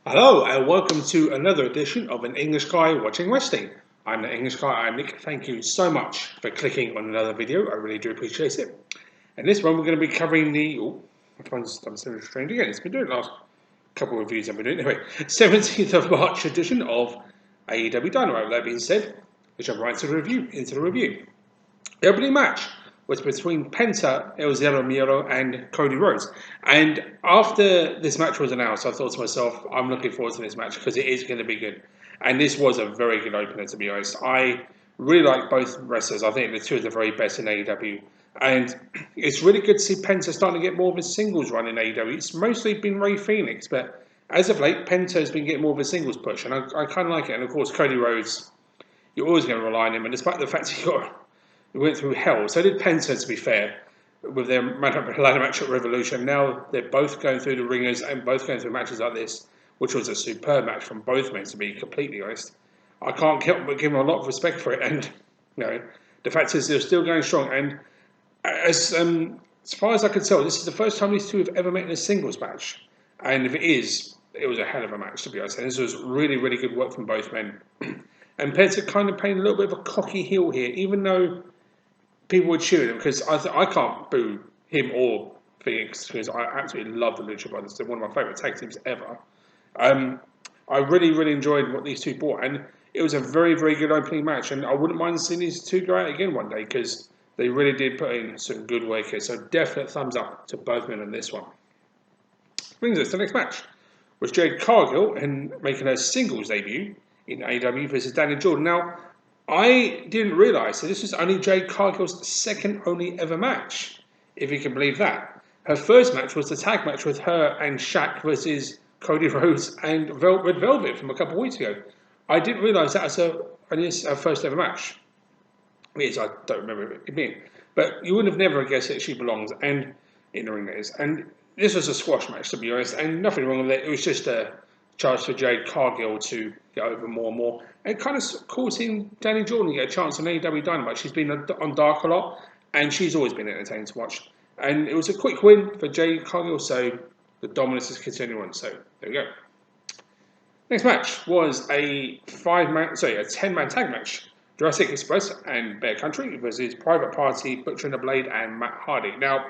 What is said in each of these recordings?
Hello and welcome to another edition of An English Guy Watching Wrestling. I'm the English Guy, I'm Nick. Thank you so much for clicking on another video, I really do appreciate it. And this one we're going to be covering the, I'm so strange again, it's been doing the last couple of reviews I've been doing. Anyway, 17th of March edition of AEW Dynamite. That being said, we jump right into the review. The opening match was between Penta, El Zero Miedo, and Cody Rhodes. And after this match was announced, I thought to myself, I'm looking forward to this match because it is going to be good. And this was a very good opener, to be honest. I really like both wrestlers. I think the two are the very best in AEW. And it's really good to see Penta starting to get more of a singles run in AEW. It's mostly been Ray Fenix, but as of late, Penta has been getting more of a singles push. And I kind of like it. And of course, Cody Rhodes, you're always going to rely on him. And despite the fact he went through hell. So did Penta, to be fair, with their ladder match at Revolution. Now they're both going through the ringers and both going through matches like this, which was a superb match from both men, to be completely honest. I can't help but give them a lot of respect for it. And the fact is they're still going strong. And as far as I can tell, this is the first time these two have ever met in a singles match. And if it is, it was a hell of a match, to be honest. And this was really, really good work from both men. And Penta kind of playing a little bit of a cocky heel here, even though people would cheer him, because I can't boo him or Fenix because I absolutely love the Lucha Brothers. They're one of my favourite tag teams ever. I really, really enjoyed what these two brought, and it was a very, very good opening match. And I wouldn't mind seeing these two go out again one day because they really did put in some good work here. So definite thumbs up to both men on this one. Brings us to the next match, was Jade Cargill and making her singles debut in AEW versus Danny Jordan. Now, I didn't realise that this was only Jade Cargill's second only ever match, if you can believe that. Her first match was the tag match with her and Shaq versus Cody Rhodes and Red Velvet from a couple of weeks ago. I didn't realise that was only her first ever match. It is, I don't remember it being. But you would have never guessed that she belongs and in the ring that is. And this was a squash match, to be honest, and nothing wrong with it. It was just a chance for Jade Cargill to get over more and more. And kind of causing Danny Jordan to get a chance on AEW Dynamite. She's been on Dark a lot, and she's always been entertaining to watch. And it was a quick win for Jade Cargill, so the dominance is continuing. So there we go. Next match was a 10-man tag match. Jurassic Express and Bear Country versus Private Party, Butcher and the Blade, and Matt Hardy. Now,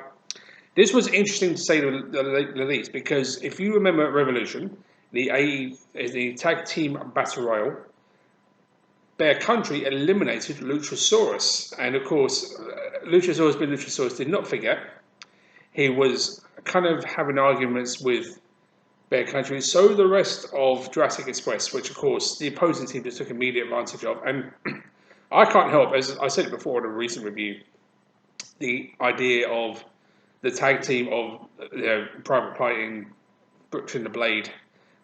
this was interesting to say the least, because if you remember at Revolution, the tag team battle royal, Bear Country eliminated Luchasaurus, and of course, Luchasaurus being Luchasaurus did not forget. He was kind of having arguments with Bear Country, so the rest of Jurassic Express, which of course the opposing team just took immediate advantage of. And I can't help, as I said before in a recent review, the idea of the tag team of Private Party and Butcher and the Blade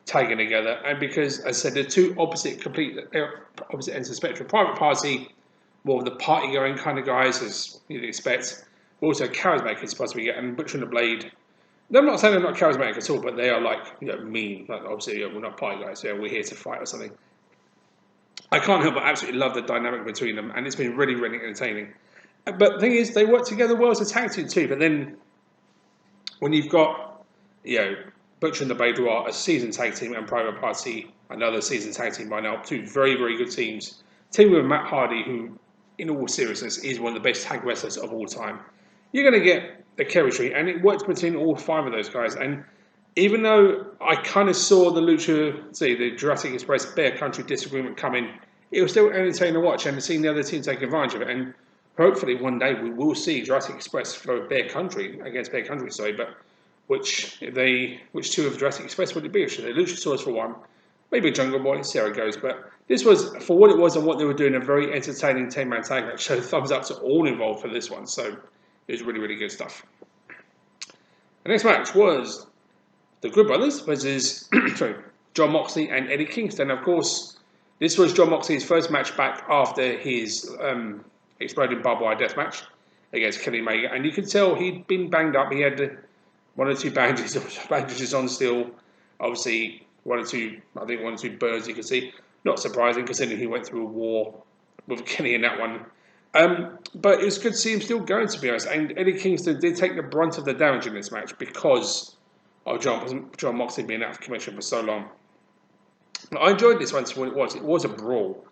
tagging together, and because, as I said, they're two opposite ends of the spectrum. Private Party, more of the party-going kind of guys, as you'd expect. Also, charismatic is supposed to be, and Butcher and the Blade. I'm not saying they're not charismatic at all, but they are like mean. Like, obviously, we're not party guys. We're here to fight or something. I can't help but absolutely love the dynamic between them, and it's been really, really entertaining. But the thing is, they work together well as a tag team too. But then, when you've got Butcher and the Blade, who are a seasoned tag team, and Private Party, another seasoned tag team by now, two very, very good teams. Team with Matt Hardy, who, in all seriousness, is one of the best tag wrestlers of all time. You're going to get the chemistry, and it works between all five of those guys. And even though I kind of saw the Jurassic Express Bear Country disagreement coming, it was still entertaining to watch and seeing the other team take advantage of it. And hopefully one day we will see Jurassic Express for Bear Country against Bear Country, but which two of Jurassic Express would it be? Should they Luchasaurus for one? Maybe Jungle Boy, see how it goes. But this was, for what it was and what they were doing, a very entertaining 10-man tag match. So thumbs up to all involved for this one. So it was really, really good stuff. The next match was the Good Brothers versus John Moxley and Eddie Kingston. Of course, this was John Moxley's first match back after his exploding barbed wire death match against Kenny Omega. And you could tell he'd been banged up. He had one or two bandages on still. Obviously, one or two burns you could see. Not surprising, considering he went through a war with Kenny in that one. But it was good to see him still going, to be honest. And Eddie Kingston did take the brunt of the damage in this match because of John Moxley being out of commission for so long. I enjoyed this one for what it was. It was a brawl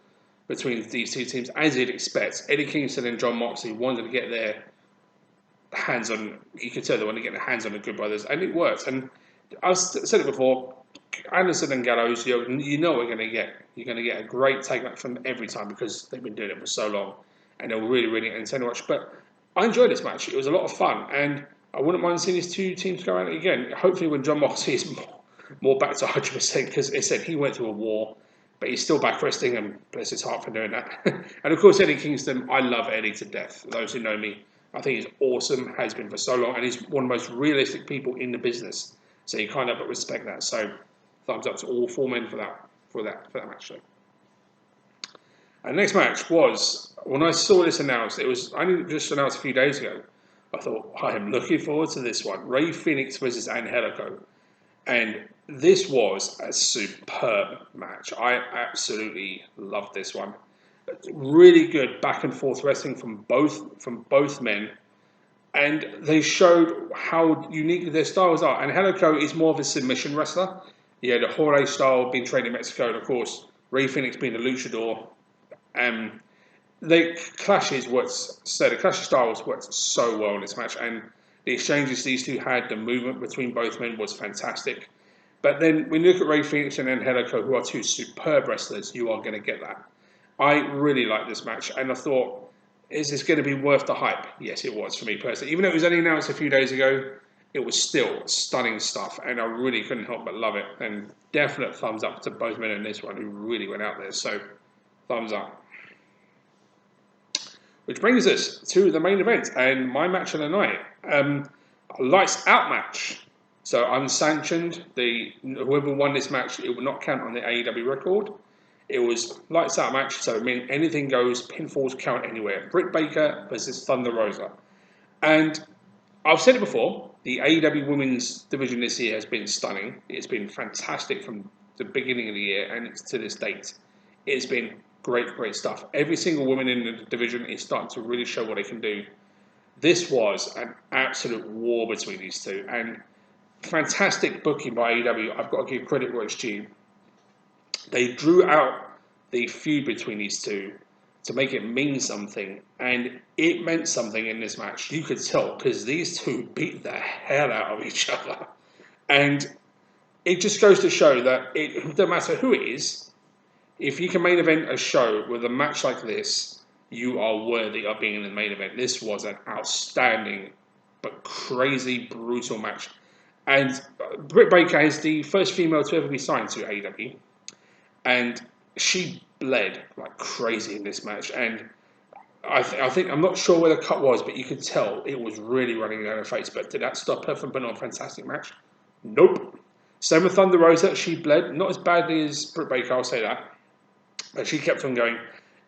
between these two teams, as you'd expect. Eddie Kingston and John Moxley wanted to get their hands on. You could tell they wanted to get their hands on the Good Brothers, and it worked. And I've said it before. Anderson and Gallows, you know what you're going to get. You're going to get a great take back from them every time because they've been doing it for so long, and they're really, really entertaining to watch. But I enjoyed this match. It was a lot of fun, and I wouldn't mind seeing these two teams go at it again. Hopefully, when John Moxley is more back to 100%, because it said he went through a war, but he's still back resting, and bless his heart for doing that. And of course, Eddie Kingston, I love Eddie to death. Those who know me, I think he's awesome, has been for so long, and he's one of the most realistic people in the business. So you can't help but respect that. So thumbs up to all four men for that match. So. And the next match was, when I saw this announced, it was only just announced a few days ago. I thought, I am looking forward to this one. Fenix versus Angelico. And this was a superb match. I absolutely loved this one. Really good back and forth wrestling from both men. And they showed how unique their styles are. Angelico is more of a submission wrestler. Yeah, the Jorge style being trained in Mexico, and of course, Fenix being a luchador. The clashes the clash of styles worked so well in this match, and the exchanges these two had, the movement between both men was fantastic. But then when you look at Fenix and Angelico, who are two superb wrestlers, you are going to get that. I really liked this match, and I thought, is this going to be worth the hype? Yes, it was for me personally. Even though it was only announced a few days ago, it was still stunning stuff, and I really couldn't help but love it. And definite thumbs up to both men in this one who really went out there. So, thumbs up. Which brings us to the main event and my match of the night. A lights out match. So unsanctioned. Whoever won this match, it will not count on the AEW record. It was lights out match, so it meant anything goes, pinfalls count anywhere. Britt Baker versus Thunder Rosa. And I've said it before, the AEW women's division this year has been stunning. It's been fantastic from the beginning of the year and to this date. It's been great stuff. Every single woman in the division is starting to really show what they can do. This was an absolute war between these two, and fantastic booking by AEW. I've got to give credit where it's due. They drew out the feud between these two to make it mean something, and it meant something in this match. You could tell because these two beat the hell out of each other, and it just goes to show that it don't matter who it is. If you can main event a show with a match like this, you are worthy of being in the main event. This was an outstanding but crazy brutal match, and Britt Baker is the first female to ever be signed to AEW. And she bled like crazy in this match. And I think, I'm not sure where the cut was, but you could tell it was really running down her face. But did that stop her from putting on a fantastic match? Nope. Same with Thunder Rosa. She bled, not as badly as Britt Baker, I'll say that. But she kept on going.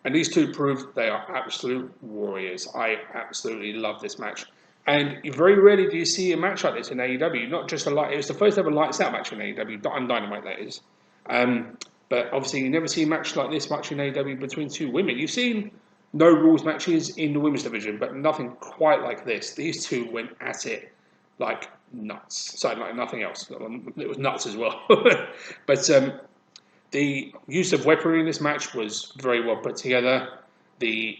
And these two proved they are absolute warriors. I absolutely love this match. And very rarely do you see a match like this in AEW. Not just it was the first ever lights out match in AEW, on Dynamite that is. But obviously, you never see a match like this much in AEW between two women. You've seen no rules matches in the women's division, but nothing quite like this. These two went at it like nuts. Sorry, like nothing else. It was nuts as well. But the use of weaponry in this match was very well put together. The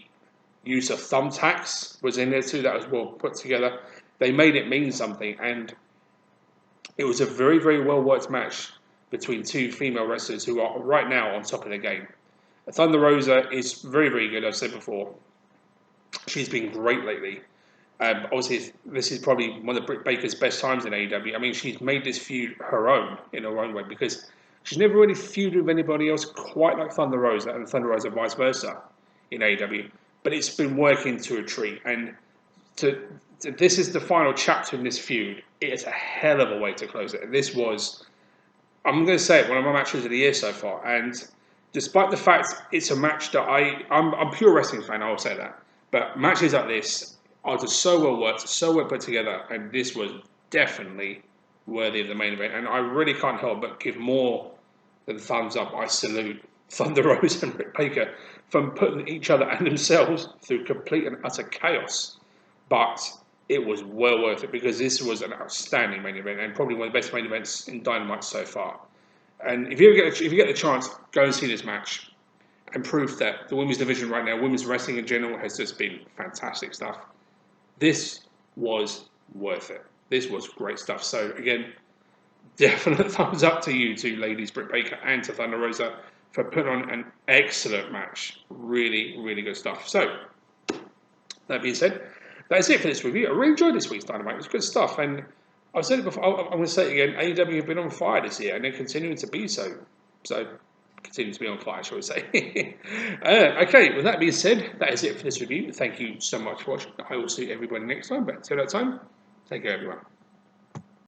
use of thumbtacks was in there too. That was well put together. They made it mean something, and it was a very, very well worked match between two female wrestlers who are right now on top of the game. Thunder Rosa is very, very good, I've said before. She's been great lately. Obviously, this is probably one of Britt Baker's best times in AEW. I mean, she's made this feud her own, in her own way, because she's never really feuded with anybody else quite like Thunder Rosa, and Thunder Rosa vice versa in AEW. But it's been working to a treat, and this is the final chapter in this feud. It is a hell of a way to close it. This was, I'm going to say it, one of my matches of the year so far. And despite the fact it's a match that I'm a pure wrestling fan, I will say that. But matches like this are just so well worked, so well put together. And this was definitely worthy of the main event. And I really can't help but give more than thumbs up. I salute Thunder Rosa and Britt Baker from putting each other and themselves through complete and utter chaos. But it was well worth it because this was an outstanding main event and probably one of the best main events in Dynamite so far. And if you get the chance, go and see this match, and prove that the women's division right now, women's wrestling in general, has just been fantastic stuff. This was worth it. This was great stuff. So again, definite thumbs up to you two ladies, Britt Baker and to Thunder Rosa, for putting on an excellent match. Really, really good stuff. So, that being said, that is it for this review. I really enjoyed this week's Dynamite. It was good stuff. And I've said it before, I'm going to say it again, AEW have been on fire this year, and they're continuing to be so. So, continue to be on fire, shall we say. Okay, with that being said, that is it for this review. Thank you so much for watching. I will see everybody next time. But until that time, take care, everyone.